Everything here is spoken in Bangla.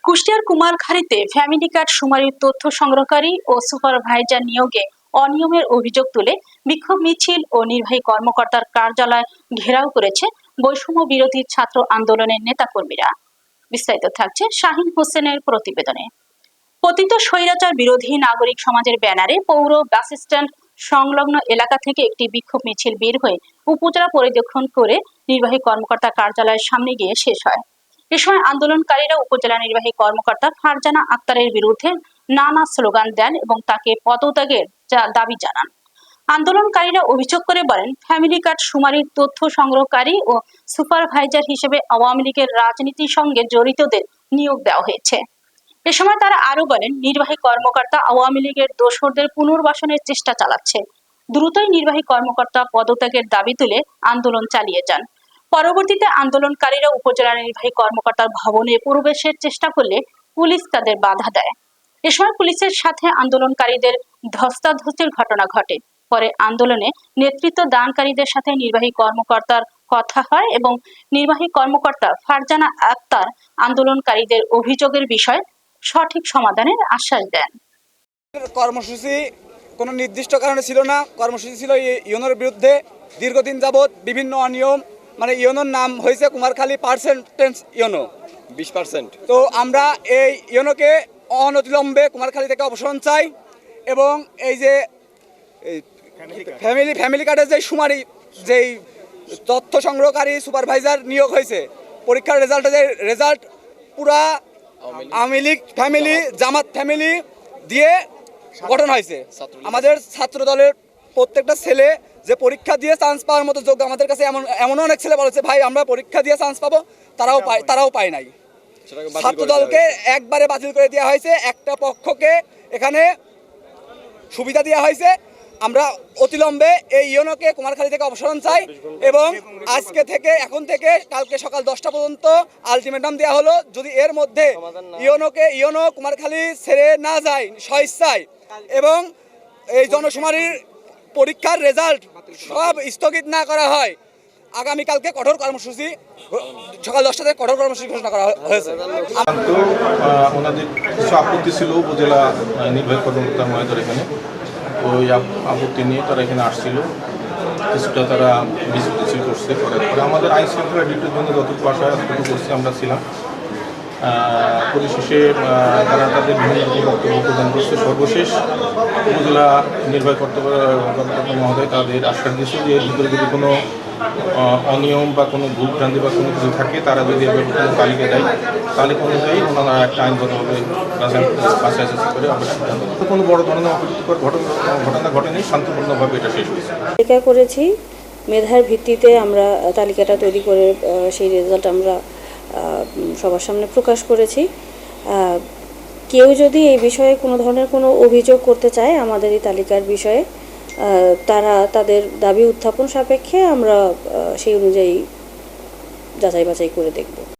কুষ্টিয়ার কুমারখালীতে ফ্যামিলি কার্ড শুমারির তথ্য সংগ্রহকারী ও সুপারভাইজার নিয়োগে অনিয়মের অভিযোগ তুলে বিক্ষোভ মিছিল ও নির্বাহী কর্মকর্তার কার্যালয় ঘেরাও করেছে বৈষম্য বিরোধী ছাত্র আন্দোলনের নেতাকর্মীরা। বিস্তারিত থাকছে শাহিন হোসেনের প্রতিবেদনে। পতিত স্বৈরাচার বিরোধী নাগরিক সমাজের ব্যানারে পৌর বাস স্ট্যান্ড সংলগ্ন এলাকা থেকে একটি বিক্ষোভ মিছিল বের হয়ে উপজেলা পরিদর্শন করে নির্বাহী কর্মকর্তা কার্যালয়ের সামনে গিয়ে শেষ হয়। এ সময় আন্দোলনকারীরা উপজেলা নির্বাহী কর্মকর্তা ফারজানা আক্তারের বিরুদ্ধে নানা স্লোগান দেন এবং তাকে পদত্যাগের দাবি জানান। আন্দোলনকারীরা অভিযোগ করে বলেন, ফ্যামিলি কার্ড শুমারির তথ্য সংগ্রহকারী ও সুপারভাইজার হিসেবে আওয়ামী লীগের রাজনীতির সঙ্গে জড়িতদের নিয়োগ দেওয়া হয়েছে। এ সময় তারা আরো বলেন, নির্বাহী কর্মকর্তা আওয়ামী লীগের দোসরদের পুনর্বাসনের চেষ্টা চালাচ্ছে। দ্রুতই নির্বাহী কর্মকর্তা পদত্যাগের দাবি তুলে আন্দোলন চালিয়ে যান। পরবর্তীতে আন্দোলনকারীরা উপজেলা নির্বাহী কর্মকর্তার ভবনে প্রবেশের চেষ্টা করলে পুলিশ তাদের বাধা দেয়। এ সময় পুলিশের সাথে আন্দোলনকারীদের ধস্তাধস্তির ঘটনা ঘটে। পরে আন্দোলনে নেতৃত্ব দানকারীদের সাথে নির্বাহী কর্মকর্তার কথা হয় এবং নির্বাহী কর্মকর্তা ফারজানা আক্তার আন্দোলনকারীদের অভিযোগের বিষয়ে সঠিক সমাধানের আশ্বাস দেন। কর্মসূচি কোনো নির্দিষ্ট কারণে ছিল না। কর্মসূচি ছিল ইউনোর বিরুদ্ধে দীর্ঘদিন যাবৎ বিভিন্ন অনিয়ম, মানে ইউনোর নাম হয়েছে কুমারখালী পার্সেন্টেজ ইউনো 20%। তো আমরা এই ইউনোকে অনতিবিলম্বে কুমারখালী থেকে অপসারণ চাই এবং এই যে ফ্যামিলি কার্ডের যে শুমারি, যেই তথ্য সংগ্রহকারী সুপারভাইজার নিয়োগ হয়েছে, পরীক্ষার রেজাল্ট পুরা আওয়ামী লীগ ফ্যামিলি, জামাত ফ্যামিলি দিয়ে গঠন হয়েছে। আমাদের ছাত্র দলের প্রত্যেকটা ছেলে যে পরীক্ষা দিয়ে চান্স পাওয়ার মতো যোগ্য, আমাদের কাছে এমনও অনেক ছেলে বলেছে, ভাই আমরা পরীক্ষা দিয়ে চান্স পাবো, তারাও পায় নাই। ছাত্র দলকে একবারে বাতিল করে দেওয়া হয়েছে। একটা পক্ষকে এখানে সুবিধা দেওয়া হয়েছে। আমরা অতিলম্বে এই ইউনোকে কুমারখালী থেকে অপসারণ চাই এবং এখন থেকে কালকে সকাল 10টা পর্যন্ত আলটিমেটাম দেওয়া হলো। যদি এর মধ্যে ইউনো কুমারখালী ছেড়ে না যায় স্বেচ্ছায় এবং এই জনশুমারির পরীক্ষার রেজাল্ট সব স্থগিত না করা হয়, আগামীকালকে কঠোর কর্মসূচি সকাল 10টা থেকে কঠোর কর্মসূচি ঘোষণা করা হয়েছে। ওনাদের কিছু আপত্তি ছিল উপজেলা নির্বাহী কর্মকর্তা মহোদয়ের এখানে, ওই আপত্তি নিয়ে তারা এখানে আসছিল। কিছুটা তারা মিছিল করছে, করার পরে আমাদের আইন শৃঙ্খলা ডিউটির জন্য যতটুকু আশা করছি আমরা ছিলাম। পরিশেষে তারা তাদের বিভিন্ন রকম বক্তব্য প্রদান করছে। সর্বশেষ উপজেলা নির্বাহী কর্মকর্তা মহোদয় তাদের আশ্বাস দিয়েছে যে এর ভিতরে যদি কোনো অনিয়ম বা কোনো ভুল ভ্রান্তি বা কোনো কিছু থাকে, তারা যদি এবার কোনো তালিকা দেয়, তাহলে অনুযায়ী ওনারা একটা আইনগতভাবে বাছাই করে আমরা সিদ্ধান্ত। কোনো বড় ধরনের অপ্রীতিকর ঘটনা ঘটেনি, শান্তপূর্ণভাবে এটা শেষ হয়েছে। তালিকা করেছি, মেধার ভিত্তিতে আমরা তালিকাটা তৈরি করে সেই রেজাল্ট আমরা সবার সামনে প্রকাশ করেছি। কেউ যদি এই বিষয়ে কোনো ধরনের কোনো অভিযোগ করতে চায় আমাদের এই তালিকার বিষয়ে, তারা তাদের দাবি উত্থাপন সাপেক্ষে আমরা সেই অনুযায়ী যাচাই বাছাই করে দেখব।